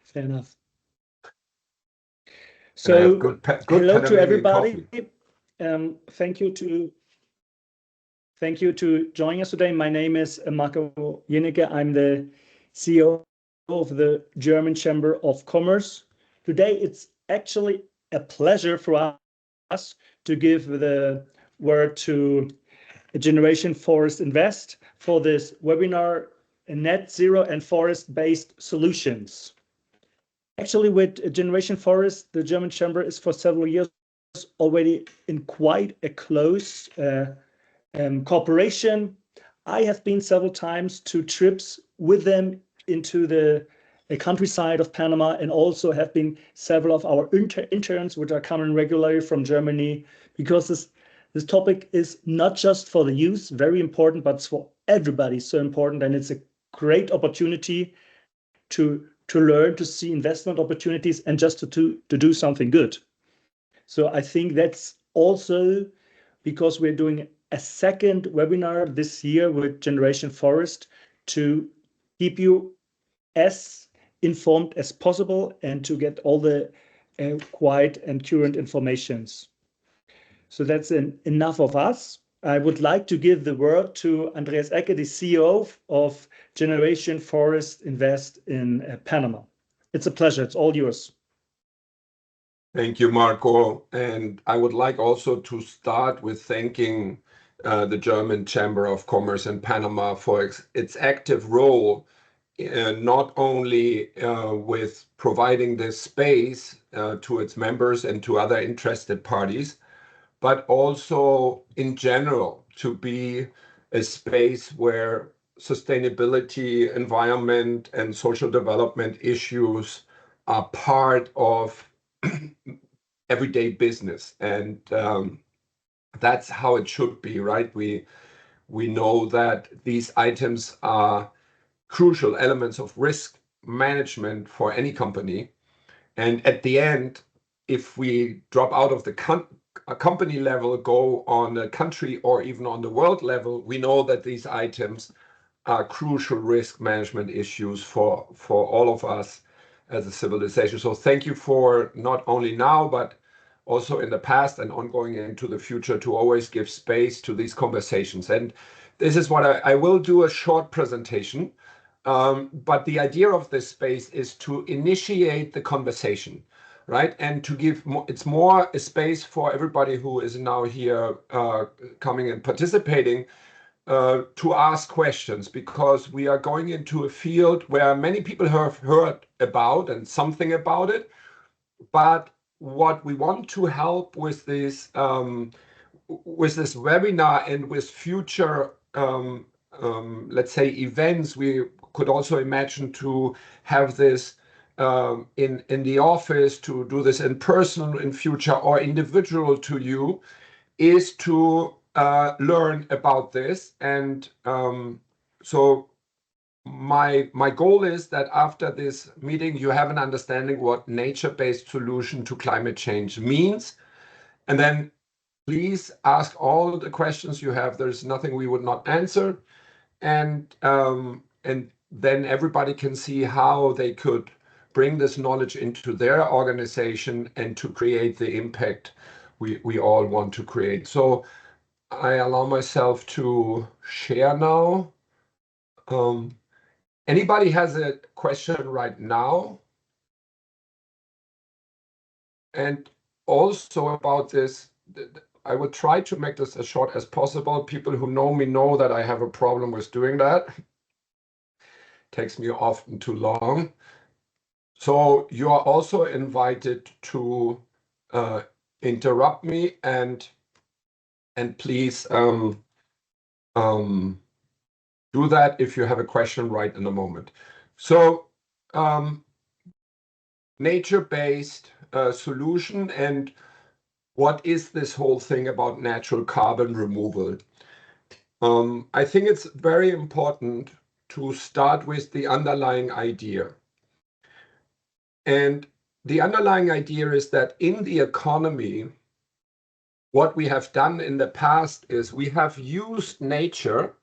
Fair enough. So good hello to everybody. Thank you to joining us today. My name is Marco Jenecke. I'm the CEO of the German Chamber of Commerce. Today, it's actually a pleasure for us to give the word to Generation Forest Invest for this webinar, Net Zero and Forest-Based Solutions. Actually, with Generation Forest, the German Chamber is for several years already in quite a close cooperation. I have been several times to trips with them into the countryside of Panama, and also have been several of our interns which are coming regularly from Germany, because this topic is not just for the youth, very important, but it's for everybody so important, and it's a great opportunity to learn, to see investment opportunities, and just to do something good. So I think that's also because we're doing a second webinar this year with Generation Forest to keep you as informed as possible and to get all the quiet and current informations. So that's enough of us. I would like to give the word to Andreas Eke, the CEO of Generation Forest Invest in Panama. It's a pleasure. It's all yours. Thank you, Marco. And I would like also to start with thanking the German Chamber of Commerce in Panama for its active role, not only with providing this space to its members and to other interested parties, but also in general to be a space where sustainability, environment, and social development issues are part of everyday business. And that's how it should be, right? We know that these items are crucial elements of risk management for any company. And at the end, if we drop out of the company level, go on a country or even on the world level, we know that these items are crucial risk management issues for all of us as a civilization. So thank you for not only now, but also in the past and ongoing into the future to always give space to these conversations. And this is what I will do a short presentation. But the idea of this space is to initiate the conversation, right? And to give it's more a space for everybody who is now here coming and participating to ask questions, because we are going into a field where many people have heard about and something about it. But what we want to help with this webinar and with future let's say events, we could also imagine to have this in the office, to do this in person in future, or individual to you, is to learn about this. And so my goal is that after this meeting, you have an understanding what nature-based solution to climate change means. And then please ask all the questions you have. There's nothing we would not answer. And then everybody can see how they could bring this knowledge into their organization and to create the impact we all want to create. So I allow myself to share now. Anybody has a question right now? And also about this, I will try to make this as short as possible. People who know me know that I have a problem with doing that. Takes me often too long. So you are also invited to interrupt me and please do that if you have a question right in a moment. So nature-based solution, and what is this whole thing about natural carbon removal? I think it's very important to start with the underlying idea. And the underlying idea is that in the economy, what we have done in the past is we have used nature,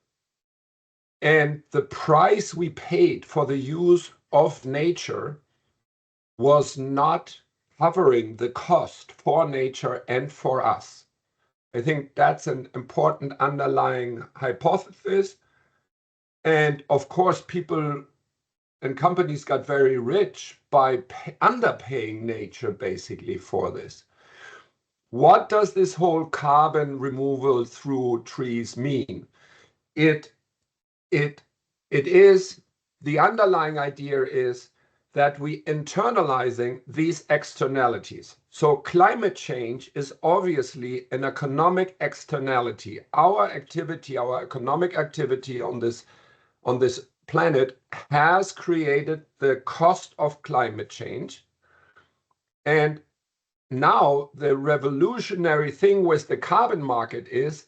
and the price we paid for the use of nature was not covering the cost for nature and for us. I think that's an important underlying hypothesis. And of course, people and companies got very rich by underpaying nature basically for this. What does this whole carbon removal through trees mean? It is, the underlying idea is that we internalizing these externalities. So climate change is obviously an economic externality. Our activity, our economic activity on this planet has created the cost of climate change. And now the revolutionary thing with the carbon market is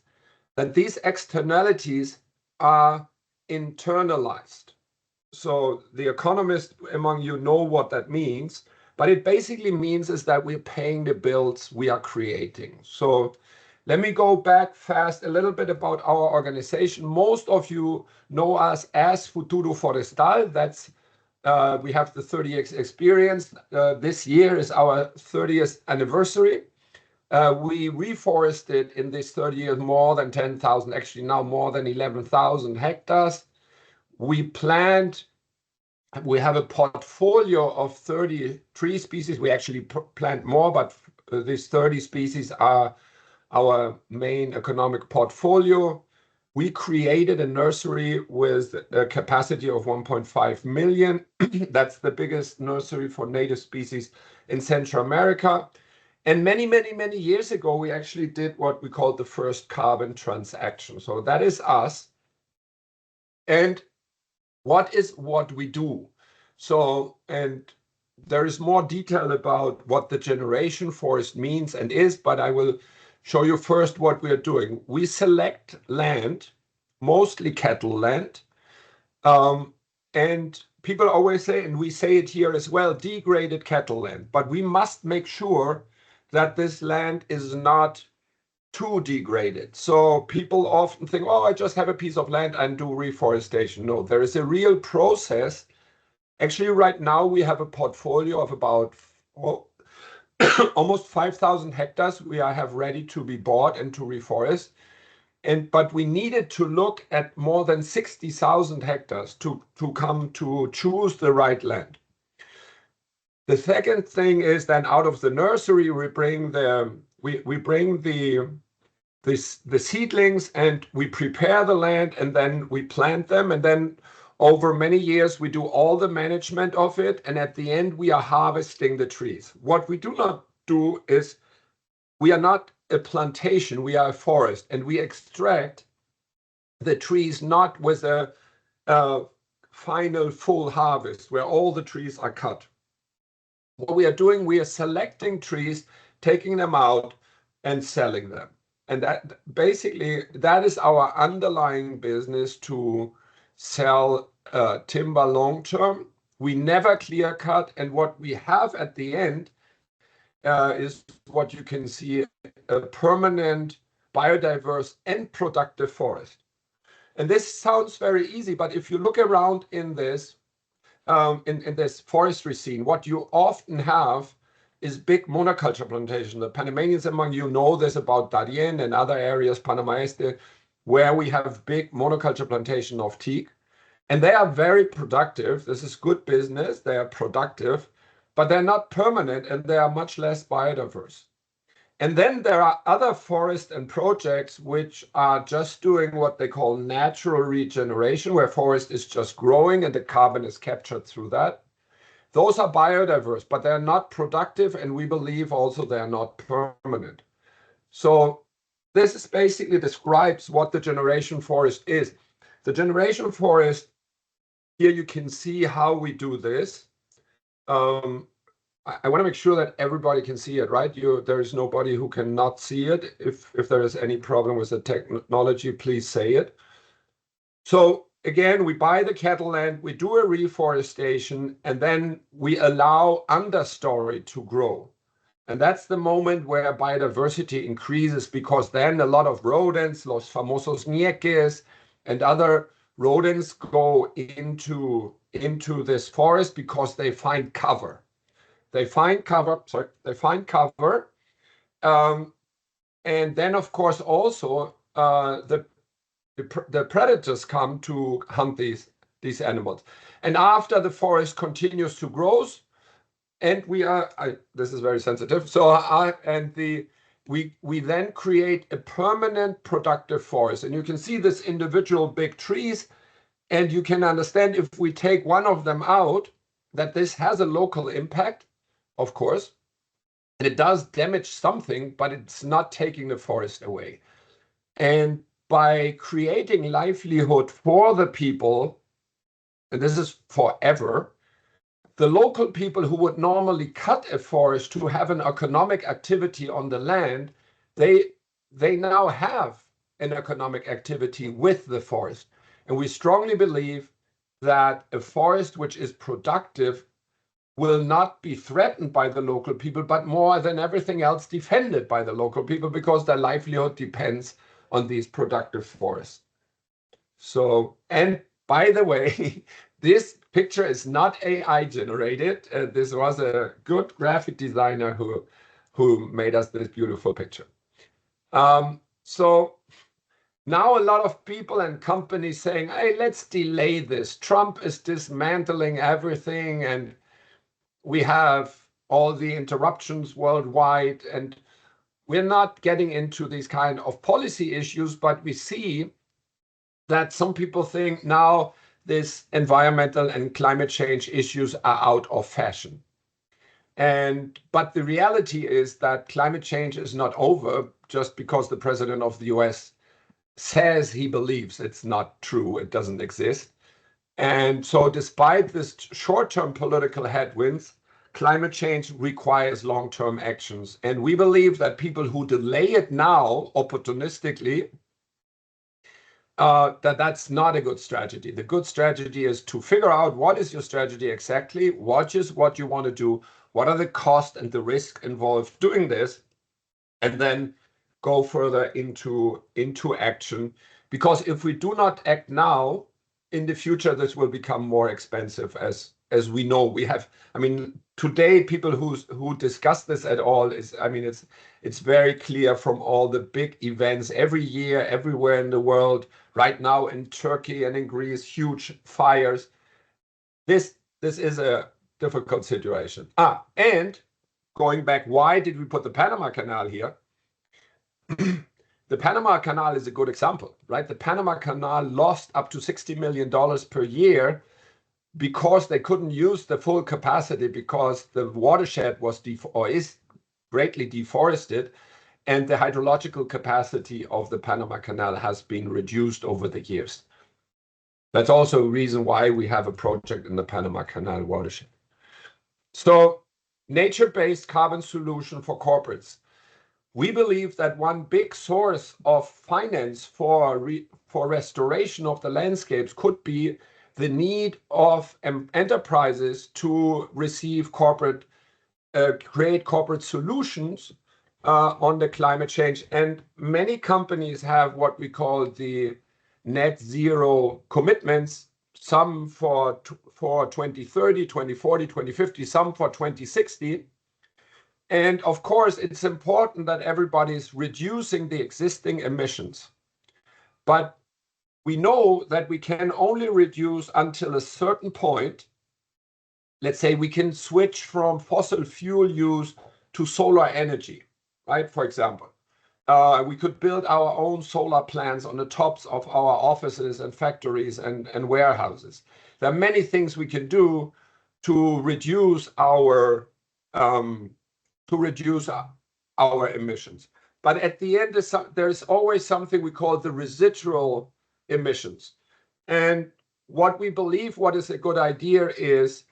that these externalities are internalized. So the economists among you know what that means, but it basically means is that we're paying the bills we are creating. So let me go back fast a little bit about our organization. Most of you know us as Futuro Forestal. That's we have the 30 years experience. This year is our 30th anniversary. We reforested in this 30 years more than 10,000, actually now more than 11,000 hectares. We have a portfolio of 30 tree species. We actually plant more, but these 30 species are our main economic portfolio. We created a nursery with a capacity of 1.5 million. That's the biggest nursery for native species in Central America. And many, many, many years ago, we actually did what we called the first carbon transaction. So that is us. And what we do? So, and there is more detail about what the generation forest means and is, but I will show you first what we are doing. We select land, mostly cattle land. And people always say, and we say it here as well, degraded cattle land. But we must make sure that this land is not too degraded. So people often think, oh, I just have a piece of land and do reforestation. No, there is a real process. Actually, right now we have a portfolio of about almost 5,000 hectares we have ready to be bought and to reforest. But we needed to look at more than 60,000 hectares to come to choose the right land. The second thing is then out of the nursery we bring the seedlings and we prepare the land and then we plant them, and then over many years we do all the management of it, and at the end we are harvesting the trees. What we do not do is, we are not a plantation, we are a forest, and we extract the trees not with a final full harvest where all the trees are cut. What we are doing, we are selecting trees, taking them out and selling them. And that basically, that is our underlying business, to sell timber long term. We never clear cut, and what we have at the end is what you can see, a permanent, biodiverse and productive forest. And this sounds very easy, but if you look around in this forestry scene, what you often have is big monoculture plantation. The Panamanians among you know this about Darien and other areas, Panama Este, where we have big monoculture plantation of teak. And they are very productive. This is good business. They are productive, but they're not permanent and they are much less biodiverse. And then there are other forests and projects which are just doing what they call natural regeneration, where forest is just growing and the carbon is captured through that. Those are biodiverse, but they're not productive, and we believe also they're not permanent. So this is basically describes what the generation forest is. The generation forest, here you can see how we do this. I want to make sure that everybody can see it, right? There is nobody who cannot see it. If there is any problem with the technology, please say it. So again, we buy the cattle land, we do a reforestation, and then we allow understory to grow. And that's the moment where biodiversity increases, because then a lot of rodents, los famosos ñeques, and other rodents go into this forest because they find cover. They find cover, and then of course also the predators come to hunt these animals. And after the forest continues to grow, and this is very sensitive. So we then create a permanent productive forest, and you can see this individual big trees, and you can understand if we take one of them out, that this has a local impact, of course, and it does damage something, but it's not taking the forest away. And by creating livelihood for the people, and this is forever, the local people who would normally cut a forest to have an economic activity on the land, they now have an economic activity with the forest. And we strongly believe that a forest which is productive will not be threatened by the local people, but more than everything else defended by the local people, because their livelihood depends on these productive forests. So, and by the way, this picture is not AI generated. This was a good graphic designer who made us this beautiful picture. So now a lot of people and companies saying, hey, let's delay this. Trump is dismantling everything, and we have all the interruptions worldwide, and we're not getting into these kind of policy issues, but we see that some people think now this environmental and climate change issues are out of fashion. But the reality is that climate change is not over just because the president of the US says he believes it's not true, it doesn't exist. And so despite this short-term political headwinds, climate change requires long-term actions. And we believe that people who delay it now opportunistically, that's not a good strategy. The good strategy is to figure out what is your strategy exactly, what you want to do, what are the costs and the risk involved doing this, and then go further into action. Because if we do not act now, in the future, this will become more expensive, as we know. We have, I mean, today, people who discuss this at all it's very clear from all the big events every year, everywhere in the world. Right now in Turkey and in Greece, huge fires. This is a difficult situation. And going back, why did we put the Panama Canal here? The Panama Canal is a good example, right? The Panama Canal lost up to $60 million per year because they couldn't use the full capacity, because the watershed is greatly deforested, and the hydrological capacity of the Panama Canal has been reduced over the years. That's also a reason why we have a project in the Panama Canal watershed. So, nature-based carbon solution for corporates. We believe that one big source of finance for restoration of the landscapes could be the need of enterprises to receive create corporate solutions on the climate change. And many companies have what we call the net zero commitments, some for 2030, 2040, 2050, some for 2060. And of course, it's important that everybody's reducing the existing emissions. But we know that we can only reduce until a certain point. Let's say we can switch from fossil fuel use to solar energy, right? For example, we could build our own solar plants on the tops of our offices and factories and warehouses. There are many things we can do to reduce our emissions. But at the end, there's always something we call the residual emissions. And what we believe, what is a good idea, is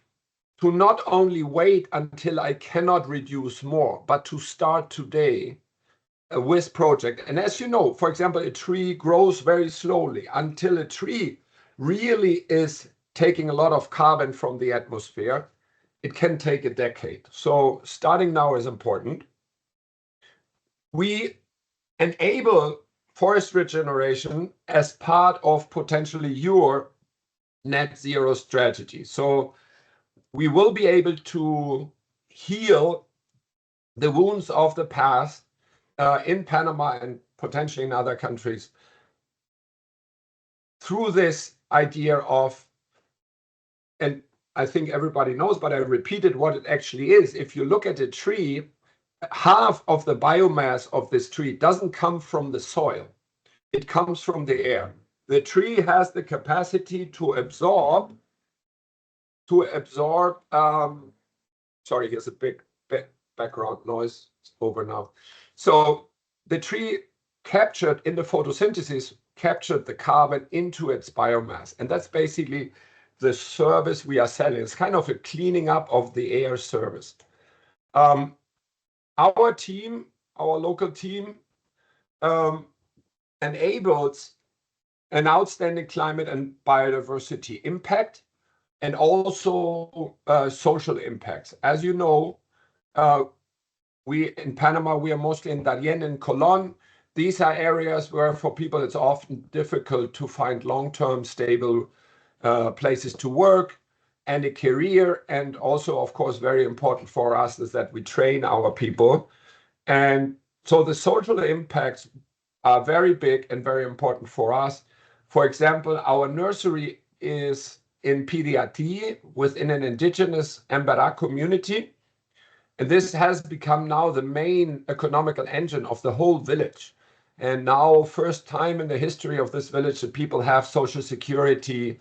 to not only wait until I cannot reduce more, but to start today with project. And as you know, for example, a tree grows very slowly. Until a tree really is taking a lot of carbon from the atmosphere, it can take a decade. So starting now is important. We enable forest regeneration as part of potentially your net zero strategy. So we will be able to heal the wounds of the past in Panama and potentially in other countries through this idea of, and I think everybody knows, but I repeated what it actually is. If you look at a tree, half of the biomass of this tree doesn't come from the soil. It comes from the air. The tree has the capacity to absorb, sorry, here's a big background noise. It's over now. So the tree captured in the photosynthesis, captured the carbon into its biomass. And that's basically the service we are selling. It's kind of a cleaning up of the air service. Our team, our local team, enables an outstanding climate and biodiversity impact and also social impacts. As you know, we in Panama, we are mostly in Darien and Colón. These are areas where for people it's often difficult to find long-term stable places to work and a career. And also, of course, very important for us is that we train our people. And so the social impacts are very big and very important for us. For example, our nursery is in Piriati within an indigenous Emberá community. And this has become now the main economical engine of the whole village. And now, first time in the history of this village, the people have social security,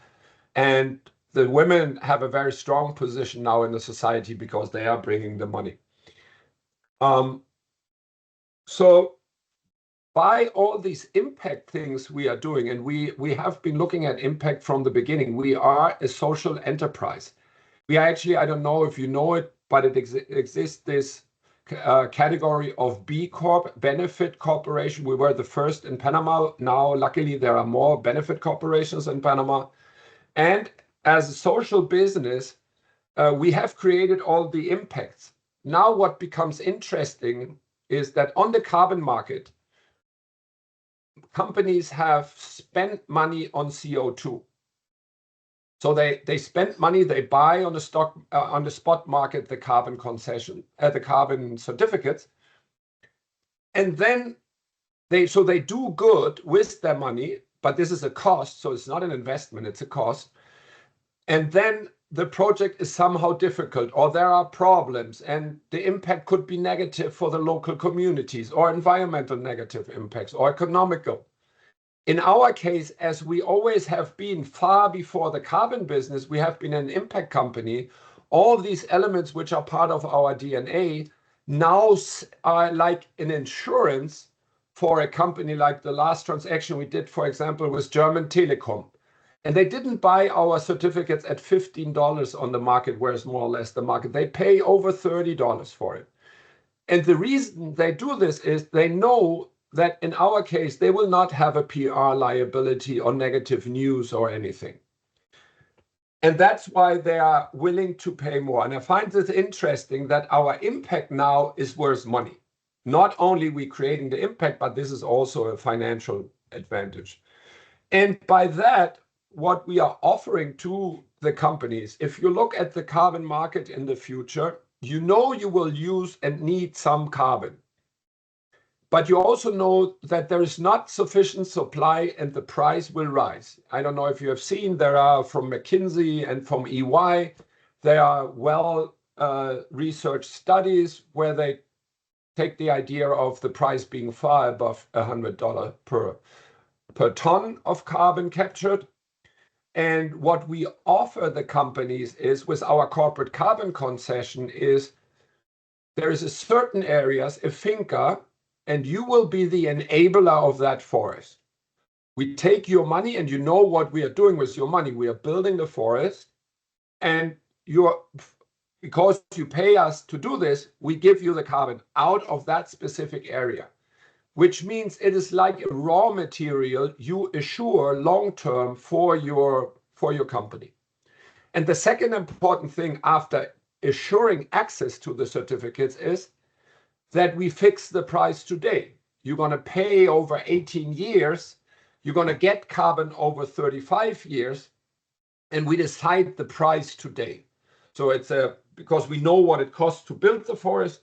and the women have a very strong position now in the society because they are bringing the money. So by all these impact things we are doing, and we have been looking at impact from the beginning, we are a social enterprise. We are actually, I don't know if you know it, but it exists this category of B Corp, benefit corporation. We were the first in Panama. Now, luckily, there are more benefit corporations in Panama. And as a social business, we have created all the impacts. Now, what becomes interesting is that on the carbon market, companies have spent money on CO2. So they spend money, they buy on the stock on the spot market the carbon concession, the carbon certificates, and then they do good with their money, but this is a cost, so it's not an investment, it's a cost. And then the project is somehow difficult, or there are problems, and the impact could be negative for the local communities, or environmental negative impacts, or economical. In our case, as we always have been far before the carbon business, we have been an impact company. All these elements which are part of our DNA now are like an insurance for a company like the last transaction we did, for example, with German Telecom. And they didn't buy our certificates at $15 on the market, where it's more or less the market. They pay over $30 for it. And the reason they do this is they know that in our case, they will not have a PR liability or negative news or anything. And that's why they are willing to pay more. And I find this interesting that our impact now is worth money. Not only we creating the impact, but this is also a financial advantage. And by that, what we are offering to the companies, if you look at the carbon market in the future, you know you will use and need some carbon. But you also know that there is not sufficient supply and the price will rise. I don't know if you have seen, there are from McKinsey and from EY, there are researched studies where they take the idea of the price being far above $100 per ton of carbon captured. And what we offer the companies is, with our corporate carbon concession, is there is a certain areas, a finca, and you will be the enabler of that forest. We take your money, and you know what we are doing with your money. We are building the forest, and because you pay us to do this, we give you the carbon out of that specific area, which means it is like a raw material you assure long-term for your company. And the second important thing after assuring access to the certificates is that we fix the price today. you're going to pay over 18 years, you're going to get carbon over 35 years, and we decide the price today. So it's because we know what it costs to build the forest,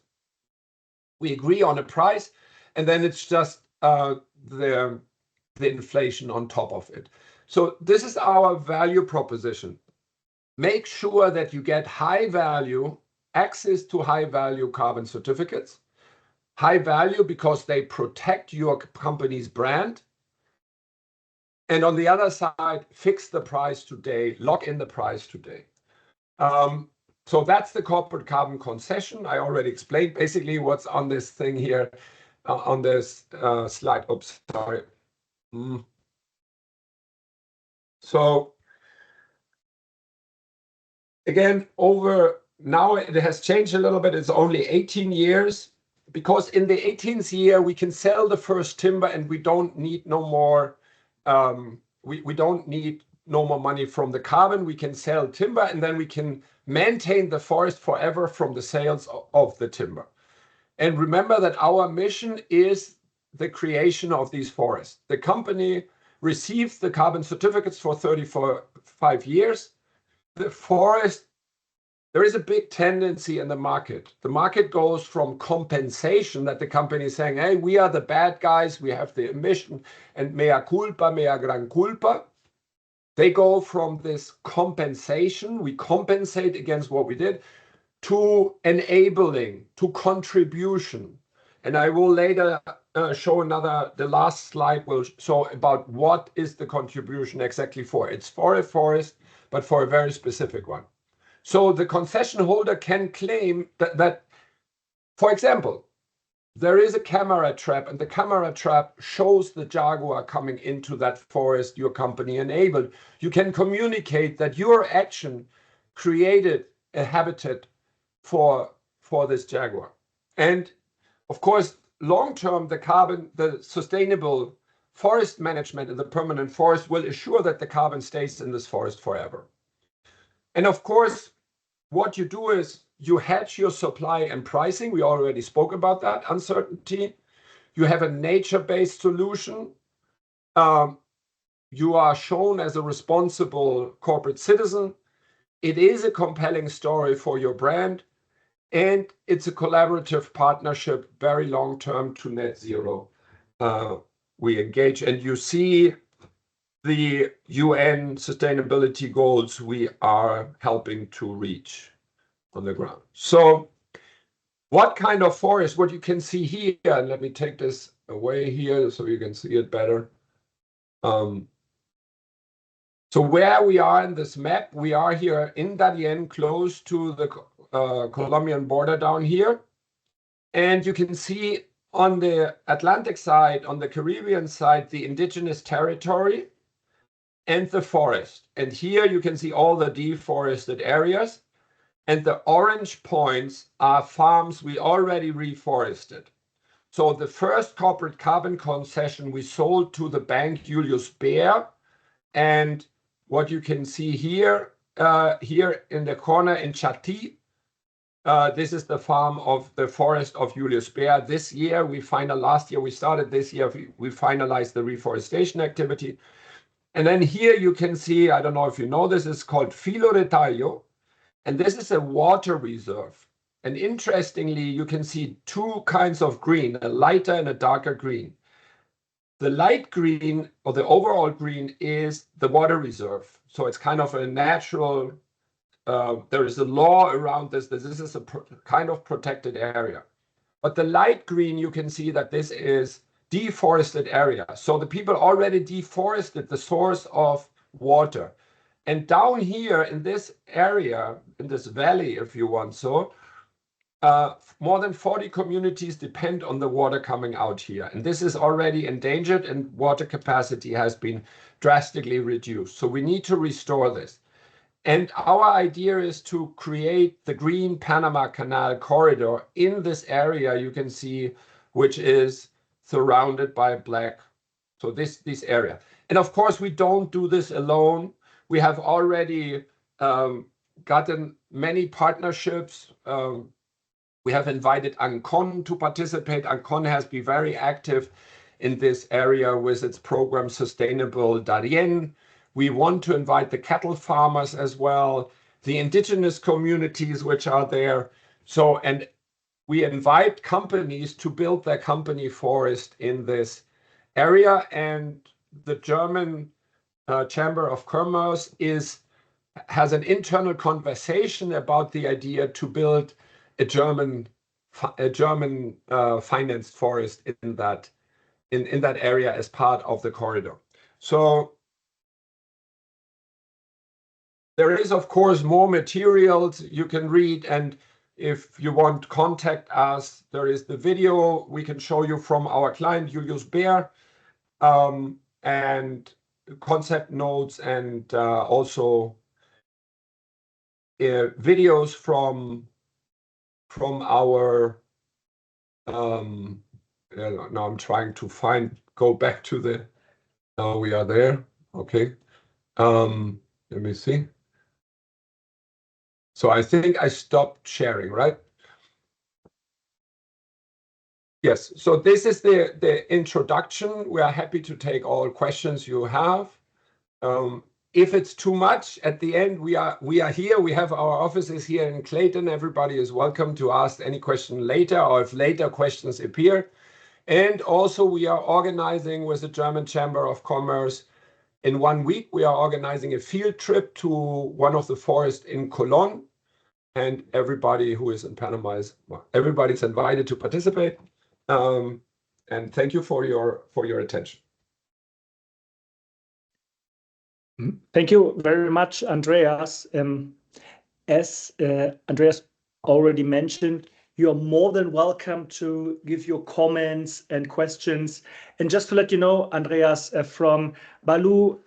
we agree on a price, and then it's just the inflation on top of it. So this is our value proposition. Make sure that you get high value, access to high value carbon certificates. High value because they protect your company's brand. And on the other side, fix the price today, lock in the price today. So that's the corporate carbon concession. I already explained basically what's on this thing here, on this slide. Oops, sorry. So again, over now it has changed a little bit. It's only 18 years, because in the 18th year we can sell the first timber and we don't need no more. We don't need no more money from the carbon. We can sell timber and then we can maintain the forest forever from the sales of the timber. And remember that our mission is the creation of these forests. The company receives the carbon certificates for 35 years. The forest, there is a big tendency in the market. The market goes from compensation, that the company is saying, hey, we are the bad guys, we have the emission, and mea culpa, mea gran culpa. They go from this compensation, we compensate against what we did, to enabling, to contribution. And I will later show the last slide will show about what is the contribution exactly for. It's for a forest, but for a very specific one. So the concession holder can claim that, for example, there is a camera trap, and the camera trap shows the jaguar coming into that forest your company enabled. You can communicate that your action created a habitat for this jaguar. And of course, long-term, the sustainable forest management in the permanent forest will assure that the carbon stays in this forest forever. And of course, what you do is you hedge your supply and pricing. We already spoke about that uncertainty. You have a nature-based solution. You are shown as a responsible corporate citizen. It is a compelling story for your brand. And it's a collaborative partnership, very long-term to net zero. We engage, and you see the UN sustainability goals we are helping to reach on the ground. So what kind of forest, what you can see here, and let me take this away here so you can see it better. So where we are in this map, we are here in Darien, close to the Colombian border down here. And you can see on the Atlantic side, on the Caribbean side, the indigenous territory and the forest. And here you can see all the deforested areas. And the orange points are farms we already reforested. So the first corporate carbon concession we sold to the bank Julius Baer. And what you can see here, here in the corner in Chati, this is the farm of the forest of Julius Baer. This year, last year we started, this year we finalized the reforestation activity. And then here you can see, I don't know if you know this, it's called Filo de Tallo. And this is a water reserve. And interestingly, you can see two kinds of green, a lighter and a darker green. The light green, or the overall green, is the water reserve. So it's kind of a natural, there is a law around this. This is a kind of protected area. But the light green, you can see that this is deforested area. So the people already deforested the source of water. And down here in this area, in this valley, if you want so, more than 40 communities depend on the water coming out here. And this is already endangered, and water capacity has been drastically reduced. So we need to restore this. And our idea is to create the green Panama Canal corridor in this area you can see, which is surrounded by black. So this area. And of course, we don't do this alone. We have already gotten many partnerships We have invited Ancon to participate. Ancon has been very active in this area with its program Sustainable Darien. We want to invite the cattle farmers as well, the indigenous communities which are there. So, and we invite companies to build their company forest in this area. And the German Chamber of Commerce has an internal conversation about the idea to build a German financed forest in that area as part of the corridor. So there is, of course, more materials you can read, and if you want, contact us. There is the video we can show you from our client Julius Baer, and concept notes, and also videos from our now I'm trying to go back to the, now we are there. Okay. Let me see. So I think I stopped sharing, right? Yes, so this is the introduction. We are happy to take all questions you have. If it's too much, at the end, we are here. We have our offices here in Clayton. Everybody is welcome to ask any question later, or if later questions appear. And also we are organizing with the German Chamber of Commerce. In 1 week, we are organizing a field trip to one of the forests in Colón. And everybody who is in Panama everybody's invited to participate. And thank you for your attention. Thank you very much, Andreas. As Andreas already mentioned, you are more than welcome to give your comments and questions. And just to let you know, Andreas, from Walu,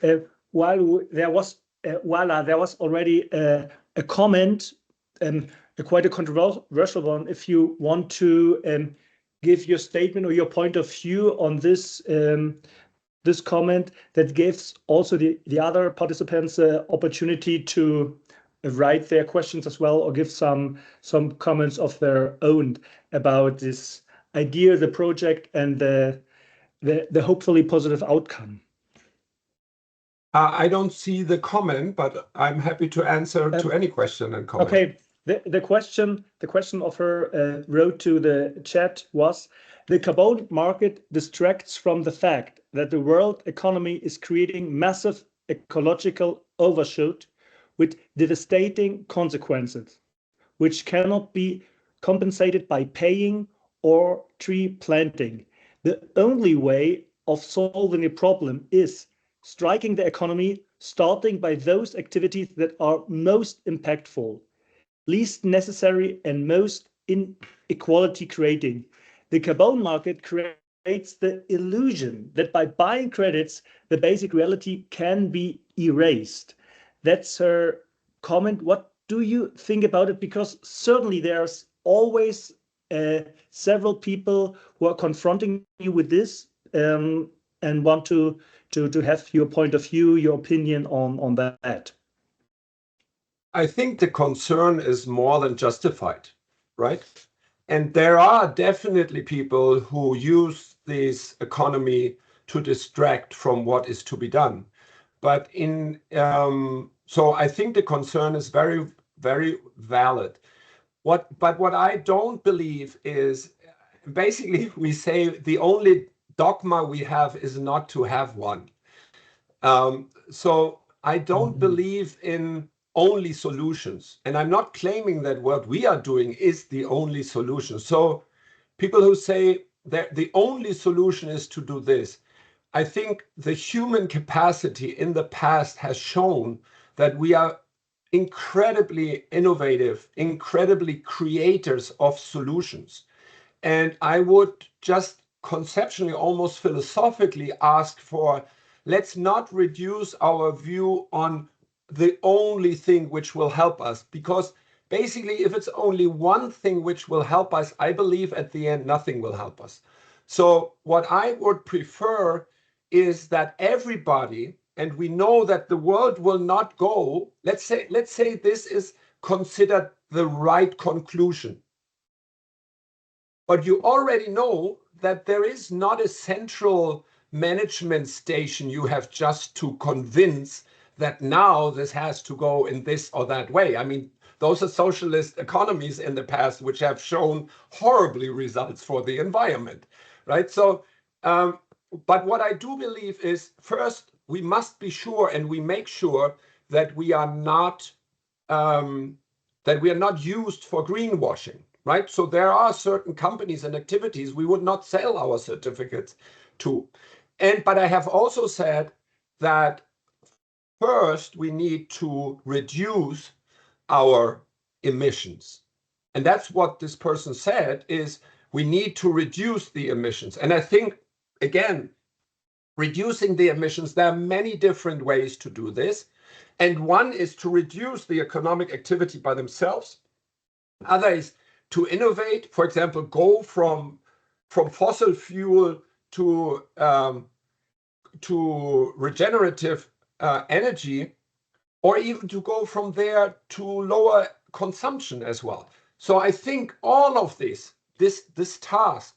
there was already a comment, quite a controversial one. If you want to give your statement or your point of view on this this comment, that gives also the other participants opportunity to write their questions as well, or give some comments of their own about this idea, the project, and the hopefully positive outcome. I don't see the comment, but I'm happy to answer to any question and comment. Okay, the question of her wrote to the chat was: the carbon market distracts from the fact that the world economy is creating massive ecological overshoot with devastating consequences, which cannot be compensated by paying or tree planting. The only way of solving the problem is striking the economy, starting by those activities that are most impactful, least necessary, and most inequality creating. The carbon market creates the illusion that by buying credits, the basic reality can be erased. That's her comment. What do you think about it? Because certainly there's always several people who are confronting you with this and want to have your point of view, your opinion on that. I think the concern is more than justified, right? And there are definitely people who use this economy to distract from what is to be done. But so I think the concern is very, very valid. But what I don't believe is, basically we say the only dogma we have is not to have one. So I don't believe in only solutions. And I'm not claiming that what we are doing is the only solution. So people who say that the only solution is to do this, I think the human capacity in the past has shown that we are incredibly innovative, incredibly creators of solutions. And I would just conceptually, almost philosophically ask for, let's not reduce our view on the only thing which will help us, because basically if it's only one thing which will help us, I believe at the end nothing will help us. So what I would prefer is that everybody, and we know that the world will not go, let's say this is considered the right conclusion. but you already know that there is not a central management station you have just to convince that now this has to go in this or that way. I mean, those are socialist economies in the past which have shown horribly results for the environment, right? So, but what I do believe is, first, we must be sure, and we make sure that we are not used for greenwashing, right? So there are certain companies and activities we would not sell our certificates to. But I have also said that first we need to reduce our emissions. And that's what this person said, is we need to reduce the emissions. And I think, again, reducing the emissions, there are many different ways to do this. And one is to reduce the economic activity by themselves. Other is to innovate, for example, go from fossil fuel to regenerative energy, or even to go from there to lower consumption as well. So I think all of this task,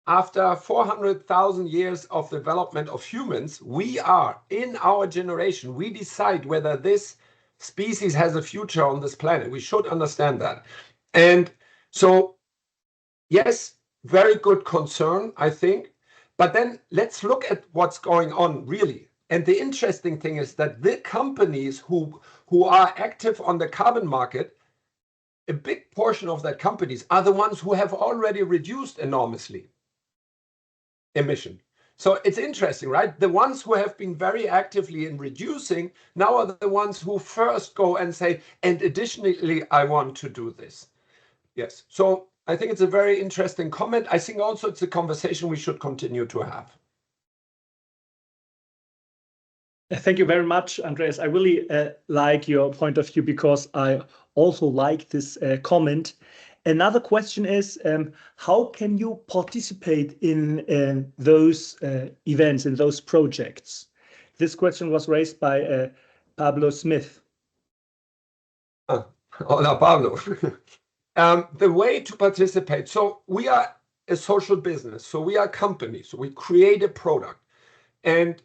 after 400,000 years of development of humans, we are, in our generation, we decide whether this species has a future on this planet. We should understand that. And so, yes, very good concern, I think. But then let's look at what's going on really. And the interesting thing is that the companies who are active on the carbon market, a big portion of that companies are the ones who have already reduced enormously emission. So it's interesting, right? The ones who have been very actively in reducing now are the ones who first go and say, and additionally, I want to do this. Yes. So I think it's a very interesting comment. I think also it's a conversation we should continue to have. Thank you very much, Andreas. I really like your point of view, because I also like this comment. Another question is, how can you participate in those events, in those projects? This question was raised by Pablo Smith. Hola, Pablo. The way to participate, so we are a social business, so we are a company, so we create a product. And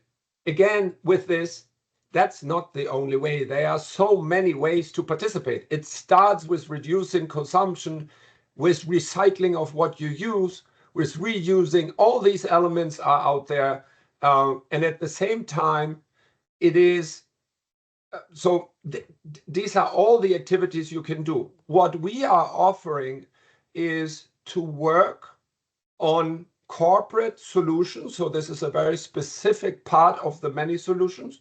again, with this, that's not the only way. There are so many ways to participate. It starts with reducing consumption, with recycling of what you use, with reusing. All these elements are out there. And at the same time, it is, these are all the activities you can do. What we are offering is to work on corporate solutions. So this is a very specific part of the many solutions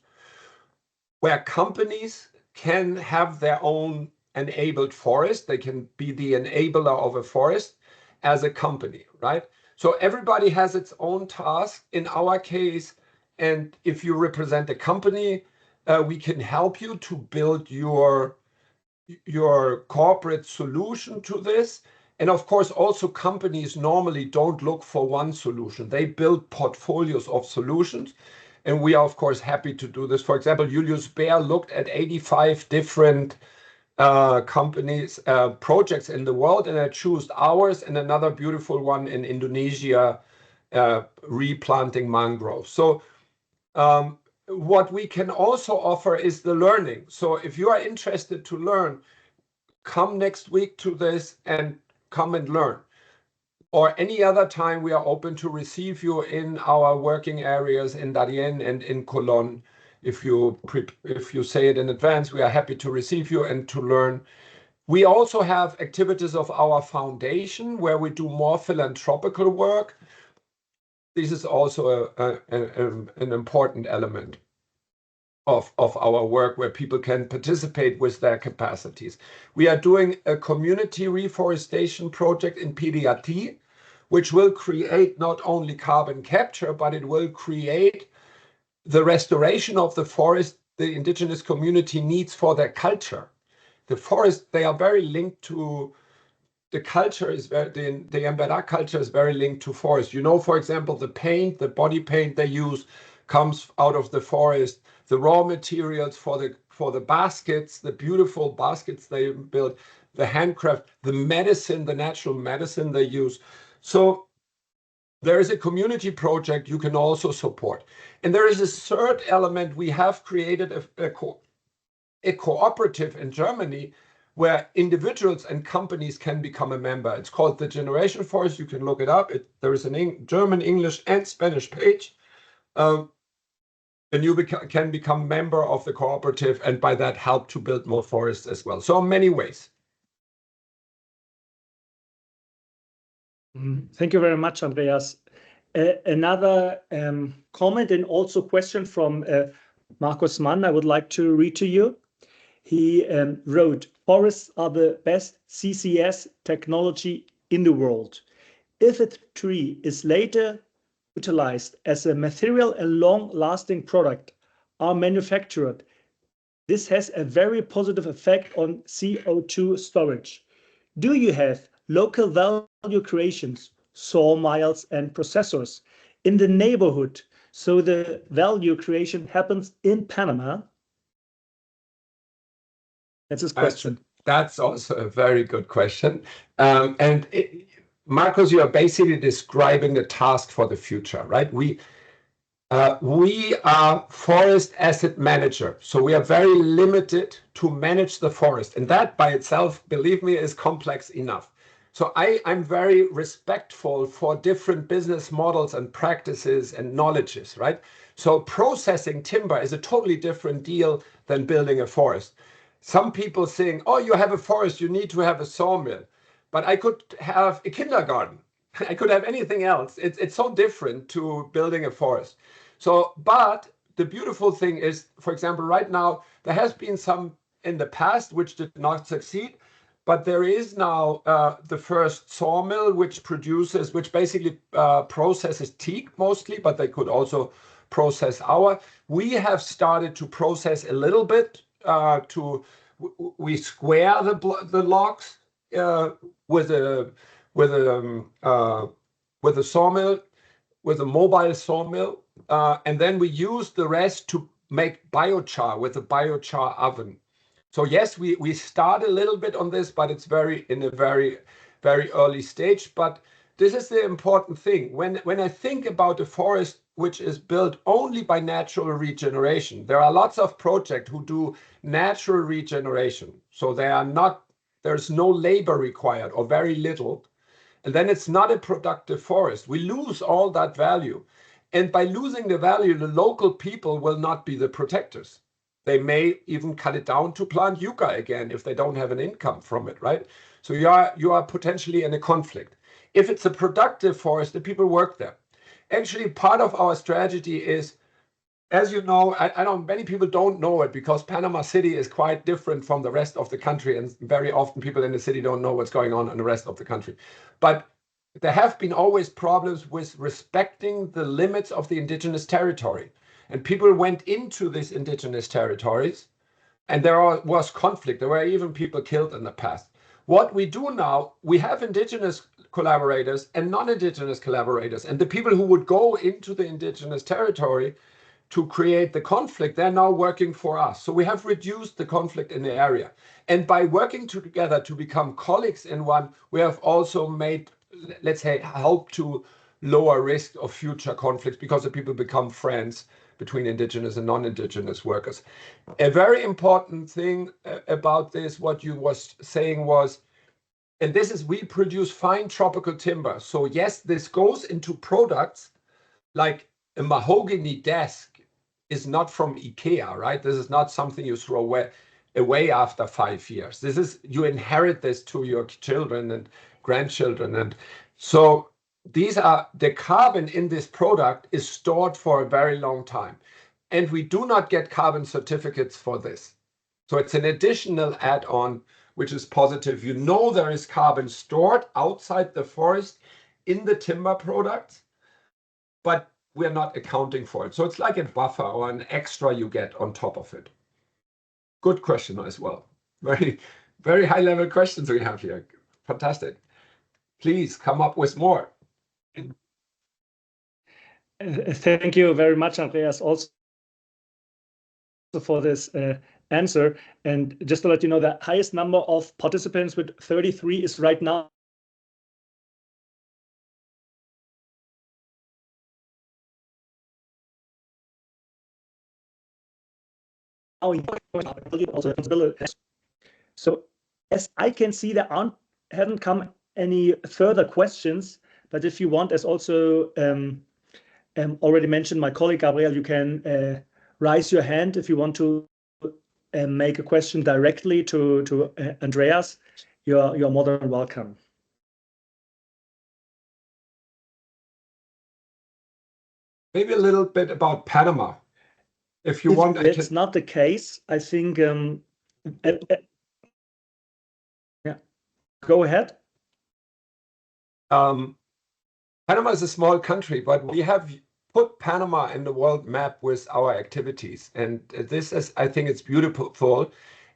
where companies can have their own enabled forest. They can be the enabler of a forest as a company, right? So everybody has its own task in our case. And if you represent a company, we can help you to build your corporate solution to this. And of course, also companies normally don't look for one solution. They build portfolios of solutions. And we are, of course, happy to do this. For example, Julius Baer looked at 85 different companies, projects in the world, and I chose ours and another beautiful one in Indonesia, replanting mangroves. So what we can also offer is the learning. So if you are interested to learn, come next week to this and come and learn. Or any other time, we are open to receive you in our working areas in Darien and in Colón. If you say it in advance, we are happy to receive you and to learn. We also have activities of our foundation where we do more philanthropical work. This is also an important element of our work, where people can participate with their capacities. We are doing a community reforestation project in Piriati, which will create not only carbon capture, but it will create the restoration of the forest the indigenous community needs for their culture. The forest, they are very linked to the culture, the Emberá culture is very linked to forest. You know, for example, the paint, the body paint they use comes out of the forest. The raw materials for the baskets, the beautiful baskets they build, the handcraft, the medicine, the natural medicine they use, So there is a community project you can also support. And there is a third element. We have created a cooperative in Germany where individuals and companies can become a member. It's called the Generation Forest. You can look it up. There is a German, English, and Spanish page. And you can become member of the cooperative and by that help to build more forests as well. So in many ways. Thank you very much, Andreas. Another comment and also question from Markus Mann, I would like to read to you. He wrote, forests are the best CCS technology in the world. If a tree is later utilized as a material and long-lasting product are manufactured, this has a very positive effect on CO2 storage. Do you have local value creations, sawmills and processors in the neighborhood so the value creation happens in Panama? That's his question. That's also a very good question. Marcus, you are basically describing the task for the future, right? We are forest asset manager, so we are very limited to manage the forest, and that by itself, believe me, is complex enough. So I'm very respectful for different business models and practices and knowledges, right? So processing timber is a totally different deal than building a forest. Some people saying, oh, you have a forest, you need to have a sawmill. But I could have a kindergarten. I could have anything else. It's so different to building a forest. So, but the beautiful thing is, for example, right now, there has been some in the past which did not succeed, but there is now the first sawmill which basically processes teak mostly, but they could also process our. We have started to process a little bit. We square the logs with a sawmill, with a mobile sawmill, and then we use the rest to make biochar with a biochar oven. So yes, we start a little bit on this, but it's in a very, very early stage. But this is the important thing. When I think about a forest which is built only by natural regeneration, there are lots of projects who do natural regeneration. So there's no labor required or very little. And then it's not a productive forest. We lose all that value. And by losing the value, the local people will not be the protectors. They may even cut it down to plant yucca again if they don't have an income from it, right? So you are potentially in a conflict. If it's a productive forest, the people work there. Actually, part of our strategy is, as you know, many people don't know it because Panama City is quite different from the rest of the country, and very often people in the city don't know what's going on in the rest of the country. But there have been always problems with respecting the limits of the indigenous territory. And people went into these indigenous territories, and there was conflict. There were even people killed in the past. What we do now, we have indigenous collaborators and non-indigenous collaborators. And the people who would go into the indigenous territory to create the conflict, they're now working for us. So we have reduced the conflict in the area. And by working together to become colleagues in one, we have also made, let's say, help to lower risk of future conflicts because the people become friends between indigenous and non-indigenous workers. A very important thing about this, what you was saying was, and this is, we produce fine tropical timber. So yes, this goes into products like a mahogany desk is not from IKEA, right? This is not something you throw away after 5 years. This is, you inherit this to your children and grandchildren. And so the carbon in this product is stored for a very long time. And we do not get carbon certificates for this. So it's an additional add-on, which is positive. You know there is carbon stored outside the forest in the timber products, but we're not accounting for it. So it's like a buffer or an extra you get on top of it. Good question as well. Very, very high level questions we have here. Fantastic. Please come up with more. Thank you very much, Andreas, also for this answer. And just to let you know, the highest number of participants with 33 is right now also responsibility. So as I can see, there haven't come any further questions, but if you want, as also already mentioned, my colleague Gabriel, you can raise your hand if you want to make a question directly to Andreas. You're more than welcome. Maybe a little bit about Panama, if you want. It's not the case. I think. Yeah, go ahead. Panama is a small country, but we have put Panama in the world map with our activities, and this is, I think, it's beautiful.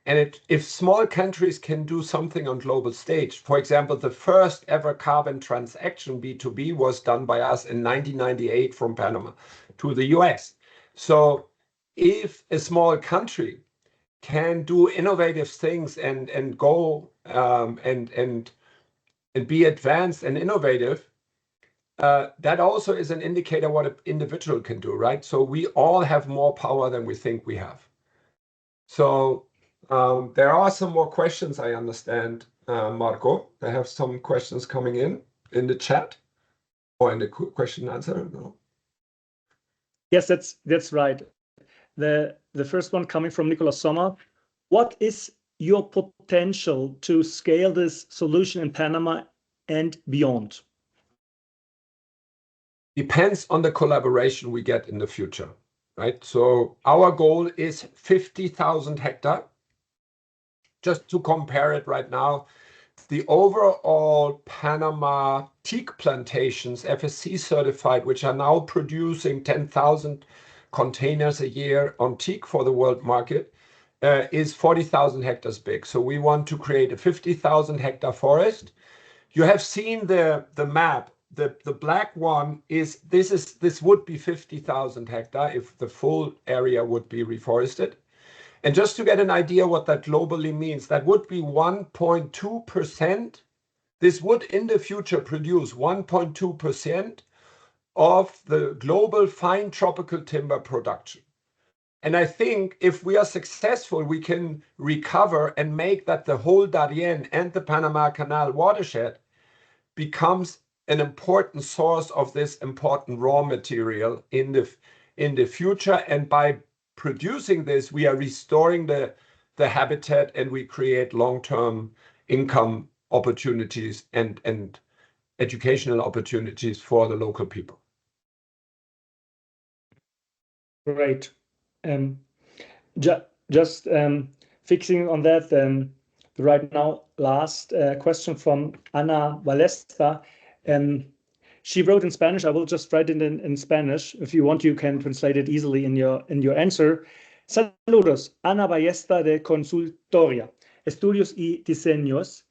And if small countries can do something on global stage, for example, the first ever carbon transaction B2B was done by us in 1998 from Panama to the US. So if a small country can do innovative things and go and be advanced and innovative, that also is an indicator what an individual can do, right? So we all have more power than we think we have. So there are some more questions, I understand, Marco. I have some questions coming in the chat or in the question and answer. No. Yes, that's right. The first one coming from Nicolas Sommer. What is your potential to scale this solution in Panama and beyond? Depends on the collaboration we get in the future, right? So our goal is 50,000 hectares. Just to compare it right now, the overall Panama teak plantations, FSC certified, which are now producing 10,000 containers a year on teak for the world market, is 40,000 hectares big. So we want to create a 50,000 hectare forest. You have seen the map. The black one is this would be 50,000 hectare if the full area would be reforested. And just to get an idea what that globally means, that would be 1.2%. This would in the future produce 1.2% of the global fine tropical timber production. And I think if we are successful, we can recover and make that the whole Darien and the Panama Canal watershed becomes an important source of this important raw material in the future. And by producing this, we are restoring the habitat and we create long-term income opportunities and educational opportunities for the local people. Great. Just fixing on that, right now, last question from Ana Valesta. She wrote in Spanish. I will just write it in Spanish. If you want, you can translate it easily in your answer. Saludos, Ana Ballesta de Consultoria, Estudios y Diseños.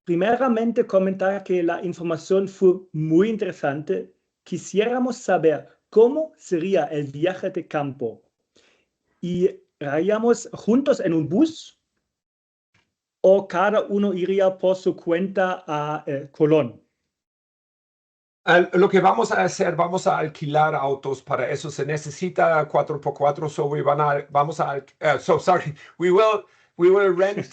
Primeramente, comentar que la información fue muy interesante. Quisiéramos saber cómo sería el viaje de campo. ¿Iríamos juntos en un bus o cada uno iría por su cuenta a Colón? Lo que vamos a hacer, vamos a alquilar autos. Para eso se necesita 4x4. So we will rent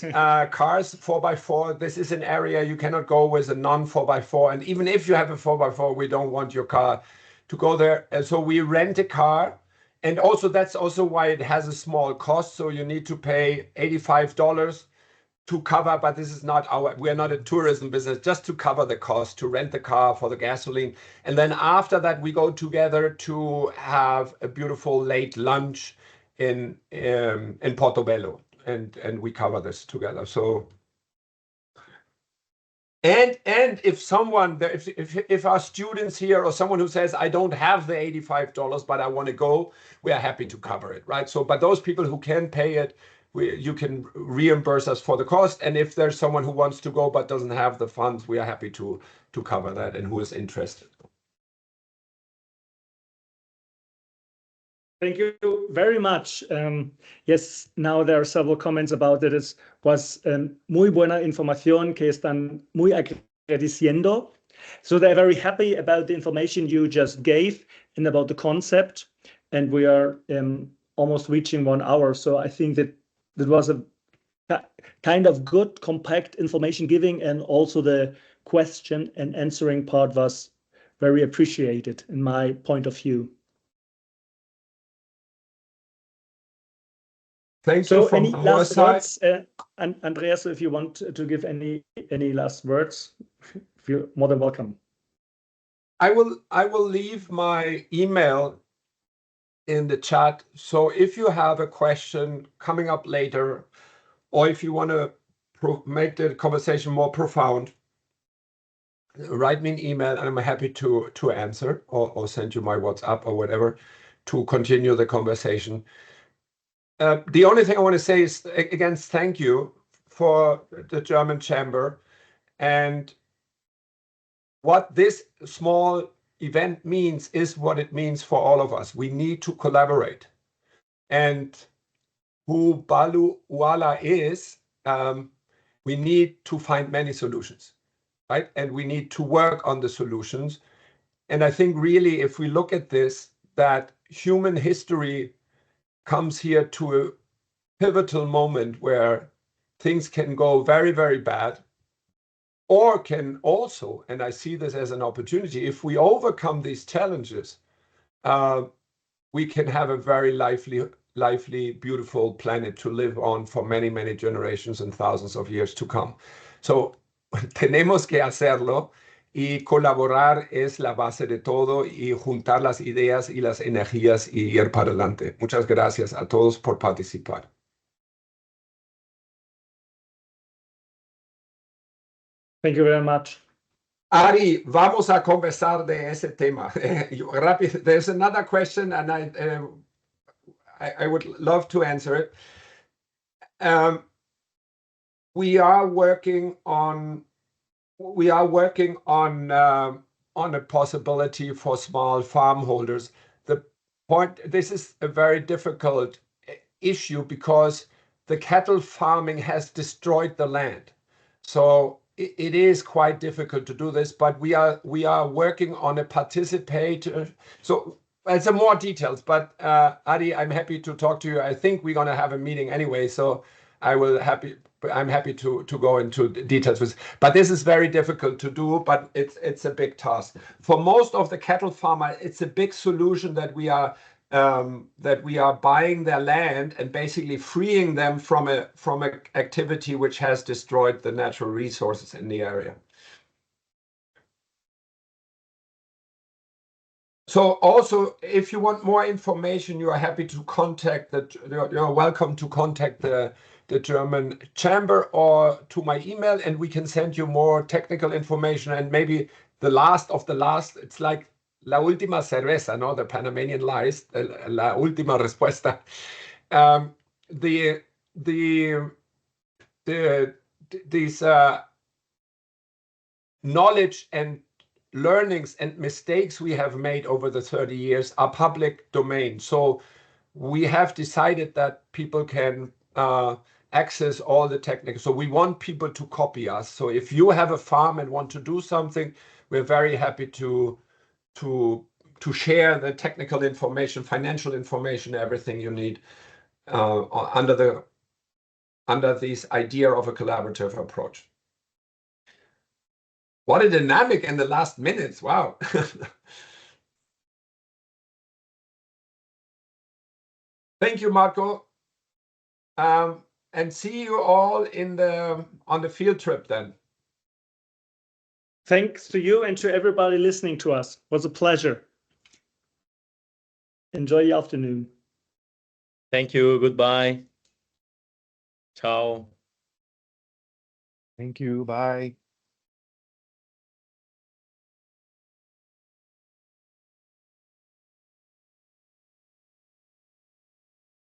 cars 4x4. This is an area you cannot go with a non-4x4. And even if you have a 4x4, we don't want your car to go there. And so we rent a car. And also that's also why it has a small cost. So you need to pay $85 to cover, but this is not we're not a tourism business, just to cover the cost, to rent the car for the gasoline. And then after that, we go together to have a beautiful late lunch in Portobello, and we cover this together. So, and if someone, if our students here or someone who says, I don't have the $85, but I want to go, we are happy to cover it, right? So, but those people who can pay it, you can reimburse us for the cost. And if there's someone who wants to go but doesn't have the funds, we are happy to cover that and who is interested. Thank you very much. Yes, now there are several comments about that. It was muy buena información que están muy agradeciendo. So they're very happy about the information you just gave and about the concept. And we are almost reaching 1 hour. So I think that was a kind of good, compact information giving, and also the question and answering part was very appreciated in my point of view. Thank you from any our last side. words, Andreas, if you want to give any last words, you're more than welcome. I will leave my email in the chat. So if you have a question coming up later, or if you want to make the conversation more profound, write me an email and I'm happy to answer, or send you my WhatsApp or whatever to continue the conversation. The only thing I want to say is, again, thank you for the German Chamber. And what this small event means is what it means for all of us. We need to collaborate. And who Balu Wala is, we need to find many solutions, right? And we need to work on the solutions. And I think really, if we look at this, that human history comes here to a pivotal moment where things can go very, very bad, or can also, and I see this as an opportunity, if we overcome these challenges, we can have a very lively, beautiful planet to live on for many, many generations and thousands of years to come. So tenemos que hacerlo, y colaborar es la base de todo, y juntar las ideas y las energías y ir para adelante. Muchas gracias a todos por participar. Thank you very much. Ari, vamos a conversar de ese tema. Rápido, there's another question, and I would love to answer it. We are working on a possibility for small farm holders. The point, this is a very difficult issue because the cattle farming has destroyed the land. So it is quite difficult to do this, but we are working on a participator. So it's some more details, but Adi, I'm happy to talk to you. I think we're going to have a meeting anyway, so I'm happy to go into details. But this is very difficult to do, but it's a big task. For most of the cattle farmer, it's a big solution that we are buying their land and basically freeing them from a activity which has destroyed the natural resources in the area. So also, if you want more information, you are happy to contact you're welcome to contact the German Chamber or to my email, and we can send you more technical information. And maybe the last of the last, it's like la última cerveza, no? The Panamanian lies, la última respuesta. These knowledge and learnings and mistakes we have made over the 30 years are public domain. So we have decided that people can access all the technical. So we want people to copy us. So if you have a farm and want to do something, we're very happy to share the technical information, financial information, everything you need under this idea of a collaborative approach. What a dynamic in the last minutes! Wow. Thank you, Marco. And see you all on the field trip then. Thanks to you and to everybody listening to us. It was a pleasure. Enjoy the afternoon. Thank you. Goodbye. Ciao. Thank you. Bye.